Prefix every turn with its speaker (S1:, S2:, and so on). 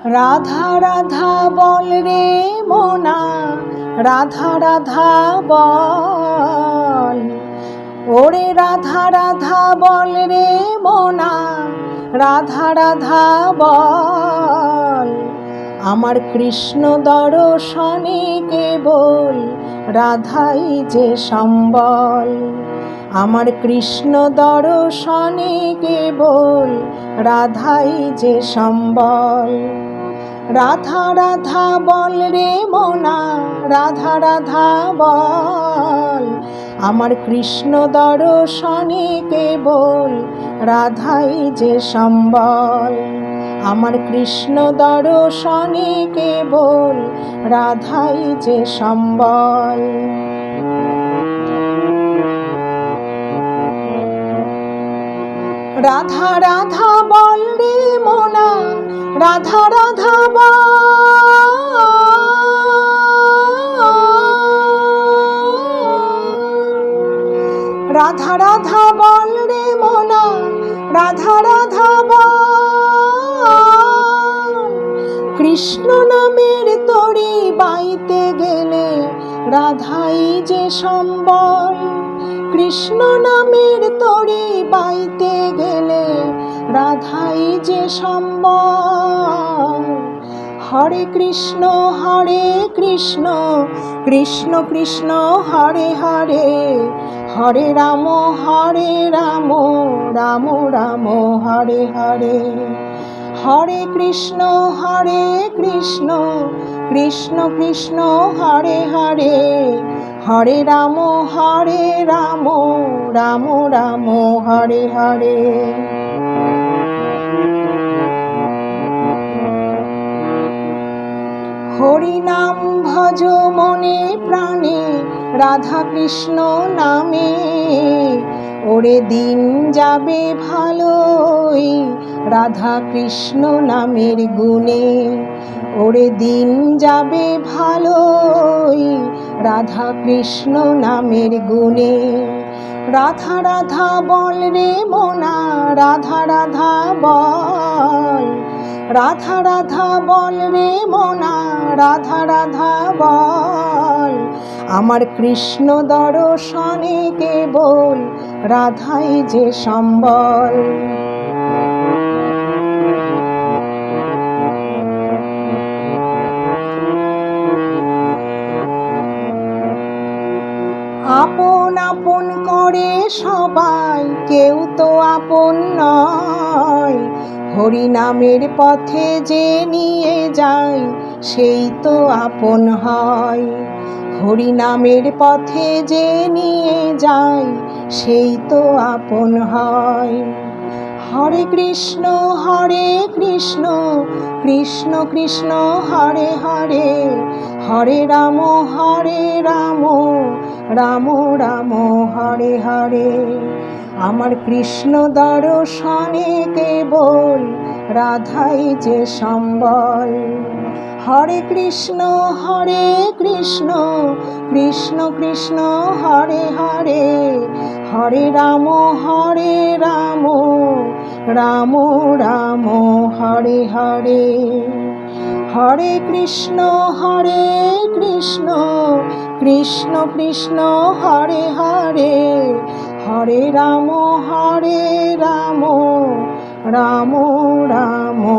S1: রাধা রাধা বল রে মোনা, রাধা রাধা বল। ওরে রাধা রাধা বল রে মোনা, রাধা রাধা বল। আমার কৃষ্ণ দর্শনে কেবল রাধাই যে সম্বল। আমার কৃষ্ণ দর্শনে কেবল রাধাই যে সম্বল। রাধা রাধা বল রে মোনা, রাধা রাধা বল। আমার কৃষ্ণ দর্শনে কেবল রাধাই যে সম্বল। আমার কৃষ্ণ দর্শনে কেবল রাধাই যে সম্বল। রাধা রাধা বল রে মোনা, রাধা রাধা বল। রাধা রাধা বল রে মোনা, রাধা রাধা বল। কৃষ্ণ নামের তরি বাইতে গেলে রাধাই যে সম্বল। কৃষ্ণ নামের তরি বাইতে গেলে রাধাই যে সম্বল। হরে কৃষ্ণ কৃষ্ণ কৃষ্ণ হরে হরে, হরে রাম রাম রাম হরে হরে। হরে কৃষ্ণ কৃষ্ণ কৃষ্ণ হরে হরে, হরে রাম রাম রাম হরে হরে। হরি নাম ভজ মনে প্রাণে, রাধা কৃষ্ণ নামে। ওরে দিন যাবে ভালোই রাধা কৃষ্ণ নামের গুণে। ওরে দিন যাবে ভালোই রাধা কৃষ্ণ নামের গুণে। রাধা রাধা বল রে মোনা, রাধা রাধা বল। রাধা রাধা বল রে মোনা, রাধা রাধা বল। আমার কৃষ্ণ দর্শনে কেবল রাধাই যে সম্বল। আপন আপন করে সবাই, কেউ তো আপন নয়। হরি নামের পথে যে নিয়ে যায় সেই তো আপন হয়। হরি নামের পথে যে নিয়ে যায় সেই তো আপন হয়। হরে কৃষ্ণ কৃষ্ণ কৃষ্ণ হরে হরে, হরে রাম রাম রাম হরে হরে। আমার কৃষ্ণ দর্শনে কেবল রাধাই যে সম্বল। হরে কৃষ্ণ কৃষ্ণ কৃষ্ণ হরে হরে, হরে রাম রাম রাম হরে হরে। হরে কৃষ্ণ কৃষ্ণ কৃষ্ণ হরে হরে, হরে রাম রাম রাম